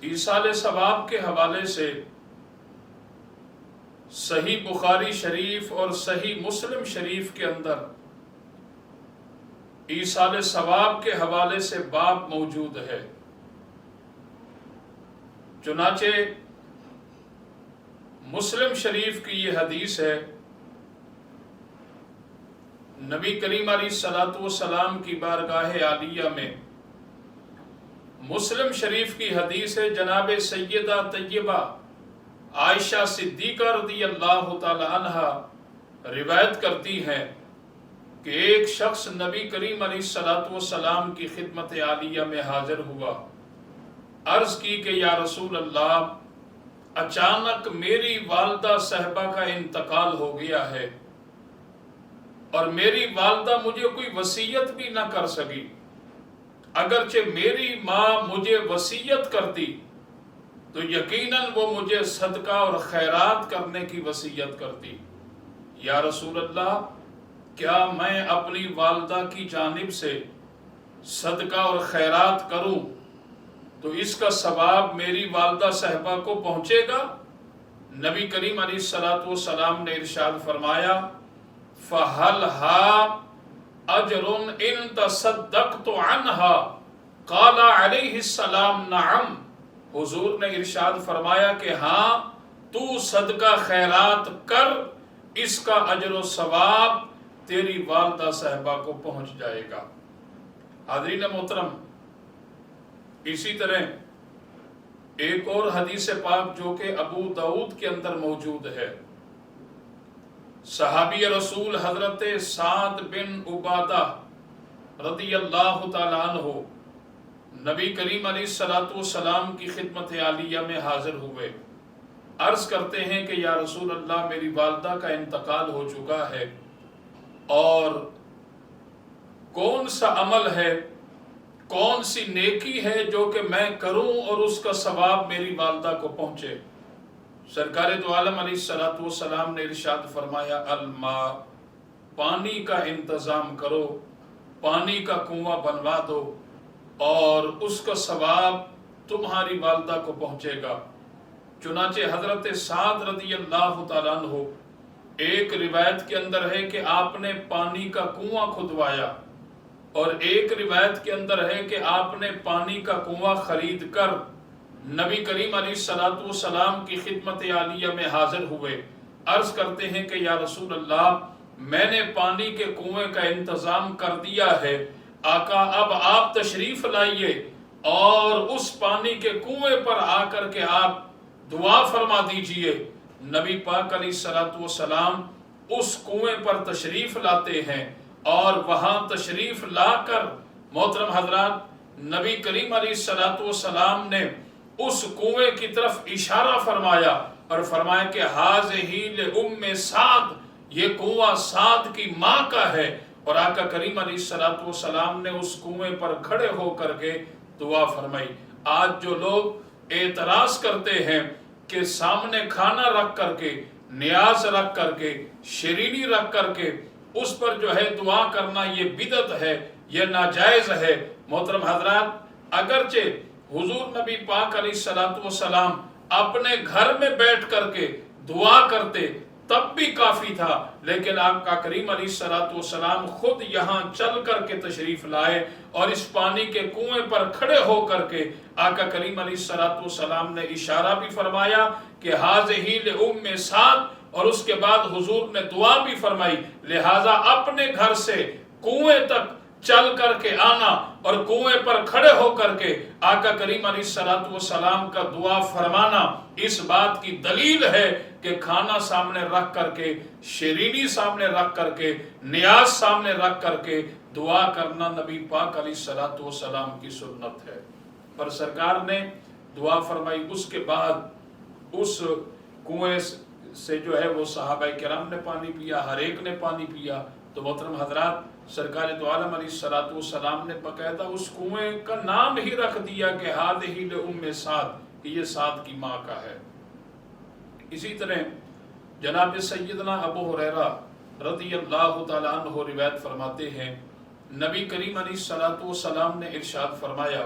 ایصال ثواب کے حوالے سے صحیح بخاری شریف اور صحیح مسلم شریف کے اندر ایصال ثواب کے حوالے سے باب موجود ہے۔ چنانچہ مسلم شریف کی یہ حدیث ہے، نبی کریم علیہ الصلوۃ والسلام کی بارگاہ عالیہ میں مسلم شریف کی حدیث ہے، جناب سیدہ طیبہ عائشہ صدیقہ رضی اللہ تعالی عنہا روایت کرتی ہیں کہ ایک شخص نبی کریم علیہ الصلوۃ والسلام کی خدمت عالیہ میں حاضر ہوا، عرض کی کہ یا رسول اللہ، اچانک میری والدہ صاحبہ کا انتقال ہو گیا ہے اور میری والدہ مجھے کوئی وصیت بھی نہ کر سکی، اگرچہ میری ماں مجھے وصیت کرتی تو یقیناً وہ مجھے صدقہ اور خیرات کرنے کی وصیت کرتی۔ یا رسول اللہ، کیا میں اپنی والدہ کی جانب سے صدقہ اور خیرات کروں تو اس کا ثواب میری والدہ صاحبہ کو پہنچے گا؟ نبی کریم علیہ الصلوۃ والسلام نے ارشاد فرمایا، فَهَلْ هَا أَجْرٌ إِن تَصَدَّقْتُ عَنْهَا قَالَ علیہ السلام نعم۔ حضور نے ارشاد فرمایا کہ ہاں، تو صدقہ خیرات کر، اس کا اجر و ثواب تیری والدہ صاحبہ کو پہنچ جائے گا۔ حاضرین محترم، اسی طرح ایک اور حدیث پاک جو کہ ابو داؤد کے اندر موجود ہے، صحابی رسول حضرت سعد بن عبادہ رضی اللہ تعالیٰ عنہ نبی کریم علیہ الصلوۃ والسلام کی خدمت عالیہ میں حاضر ہوئے، عرض کرتے ہیں کہ یا رسول اللہ، میری والدہ کا انتقال ہو چکا ہے اور کون سا عمل ہے، کون سی نیکی ہے جو کہ میں کروں اور اس کا ثواب میری والدہ کو پہنچے؟ سرکار دو عالم علیہ الصلوۃ والسلام نے ارشاد فرمایا، الماء، پانی کا انتظام کرو، پانی کا کنواں بنوا دو اور اس کا ثواب تمہاری والدہ کو پہنچے گا۔ چنانچہ حضرت سعد رضی اللہ تعالیٰ عنہ، ایک روایت کے اندر ہے کہ آپ نے پانی کا کنواں کھدوایا، اور ایک روایت کے اندر ہے کہ آپ نے پانی کا کنواں خرید کر نبی کریم علیہ الصلوۃ والسلام کی خدمت عالیہ میں حاضر ہوئے، عرض کرتے ہیں کہ یا رسول اللہ، میں نے پانی کے کنویں کا انتظام کر دیا ہے، آقا اب آپ تشریف لائیے اور اس پانی کے کنویں پر آ کر کے آپ دعا فرما دیجئے۔ نبی پاک علیہ الصلوۃ والسلام اس کنویں پر تشریف لاتے ہیں اور وہاں تشریف لا کر محترم حضرات، نبی کریم علیہ الصلوۃ والسلام نے اس کنویں کی طرف اشارہ فرمایا اور فرمایا کہ ھذہ لأم سعد، یہ کنواں سعد کی ماں کا ہے، اور آقا کریم علیہ الصلوۃ والسلام نے اس کنویں پر کھڑے ہو کر کے دعا فرمائی۔ آج جو لوگ اعتراض کرتے ہیں کہ سامنے کھانا رکھ کر کے، نیاز رکھ کر کے، شیرینی رکھ کر کے اس پر جو ہے دعا کرنا، یہ بدعت ہے، یہ ناجائز ہے۔ محترم حضرات، اگرچہ حضور نبی پاک علیہ الصلوۃ والسلام اپنے گھر میں بیٹھ کر کے دعا کرتے تب بھی کافی تھا، لیکن آقا کریم علیہ الصلوۃ والسلام خود یہاں چل کر کے تشریف لائے اور اس پانی کے کنویں پر کھڑے ہو کر کے آقا کریم علیہ الصلوۃ والسلام نے اشارہ بھی فرمایا کہ ھذہ لأم سعد، اور اس کے بعد حضور نے دعا بھی فرمائی۔ لہٰذا اپنے گھر سے کنویں تک چل کر کے آنا اور کنویں پر کھڑے ہو کر کے آقا کریم علیہ الصلوۃ والسلام کا دعا فرمانا اس بات کی دلیل ہے کہ کھانا سامنے رکھ کر کے، شیرینی سامنے رکھ کر کے، نیاز سامنے رکھ کر کے دعا کرنا نبی پاک علیہ الصلوۃ والسلام کی سنت ہے۔ پر سرکار نے دعا فرمائی، اس کے بعد اس کنویں سے جو ہے وہ صحابہ کرام نے پانی پیا، ہر ایک نے پانی پیا۔ تو محترم حضرات، سرکار دو عالم علیہ الصلوۃ والسلام نے باقاعدہ اس کنویں کا نام ہی رکھ دیا کہ ھذہ لأم سعد، کہ یہ سعد کی ماں کا ہے۔ اسی طرح جناب سیدنا ابو ہریرہ رضی اللہ تعالیٰ عنہ روایت فرماتے ہیں، نبی کریم علیہ الصلوۃ والسلام نے ارشاد فرمایا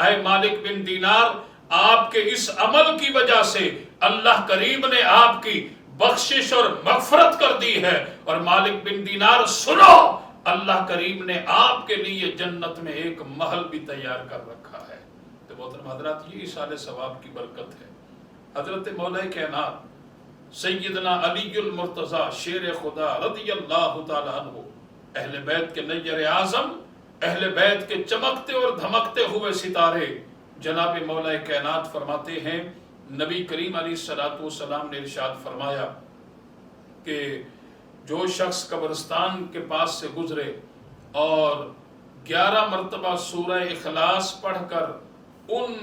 اے مالک بن دینار، آپ کے اس عمل کی وجہ سے اللہ کریم نے آپ کی بخشش اور مغفرت کر دی ہے، اور مالک بن دینار سنو، اللہ کریم نے آپ کے لیے جنت میں ایک محل بھی تیار کر رکھا ہے۔ تو محترم حضرات، یہ ایصال ثواب کی برکت ہے۔ حضرت مولا کائنات سیدنا علی المرتضی شیر خدا رضی اللہ تعالی عنہ، اہل بیت کے نیر اعظم، اہل بیت کے چمکتے اور دھمکتے ہوئے ستارے، جناب مولا کائنات فرماتے ہیں، نبی کریم علیہ السلام نے ارشاد فرمایا کہ جو شخص قبرستان کے پاس سے گزرے اور 11 مرتبہ سورہ اخلاص پڑھ کر ان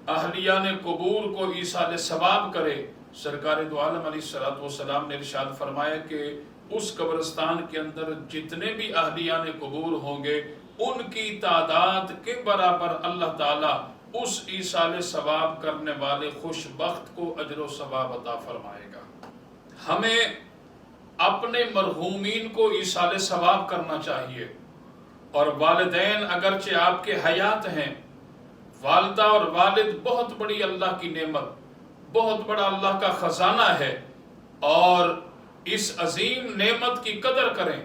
اہلیان قبور کو ایصال ثواب کرے، سرکار دو عالم علیہ السلام نے ارشاد فرمایا کہ اس قبرستان کے اندر جتنے بھی اہلیان قبور ہوں گے ان کی تعداد کے برابر اللہ تعالیٰ اس ایصال ثواب کرنے والے خوش بخت کو اجر و ثواب عطا فرمائے گا۔ ہمیں اپنے مرحومین کو ایصال ثواب کرنا چاہیے، اور والدین اگرچہ آپ کے حیات ہیں، والدہ اور والد بہت بڑی اللہ کی نعمت، بہت بڑا اللہ کا خزانہ ہے، اور اس عظیم نعمت کی قدر کریں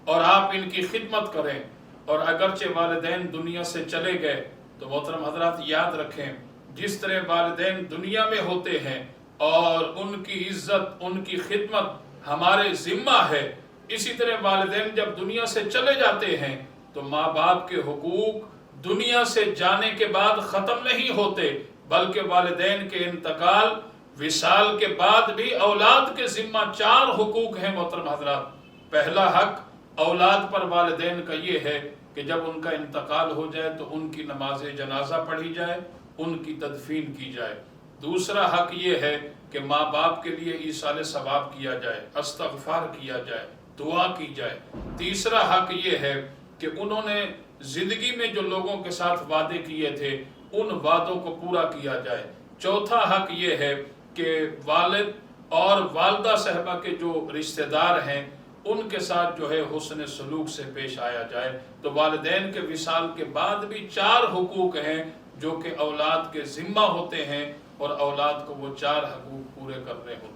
اور آپ ان کی خدمت کریں۔ اور اگرچہ والدین دنیا سے چلے گئے تو محترم حضرات یاد رکھیں، جس طرح والدین دنیا میں ہوتے ہیں اور ان کی عزت، ان کی خدمت ہمارے ذمہ ہے، اسی طرح والدین جب دنیا سے چلے جاتے ہیں تو ماں باپ کے حقوق دنیا سے جانے کے بعد ختم نہیں ہوتے، بلکہ والدین کے انتقال، وصال کے بعد بھی اولاد کے ذمہ 4 حقوق ہیں محترم حضرات۔ پہلا حق اولاد پر والدین کا یہ ہے کہ جب ان کا انتقال ہو جائے تو ان کی نماز جنازہ پڑھی جائے، ان کی تدفین کی جائے۔ دوسرا حق یہ ہے کہ ماں باپ کے لیے ایصال ثواب کیا جائے، استغفار کیا جائے، دعا کی جائے۔ تیسرا حق یہ ہے کہ انہوں نے زندگی میں جو لوگوں کے ساتھ وعدے کیے تھے ان وعدوں کو پورا کیا جائے۔ چوتھا حق یہ ہے کہ والد اور والدہ صاحبہ کے جو رشتہ دار ہیں ان کے ساتھ جو ہے حسن سلوک سے پیش آیا جائے۔ تو والدین کے وصال کے بعد بھی 4 حقوق ہیں جو کہ اولاد کے ذمہ ہوتے ہیں، اور اولاد کو وہ 4 حقوق پورے کرنے ہوتے ہیں۔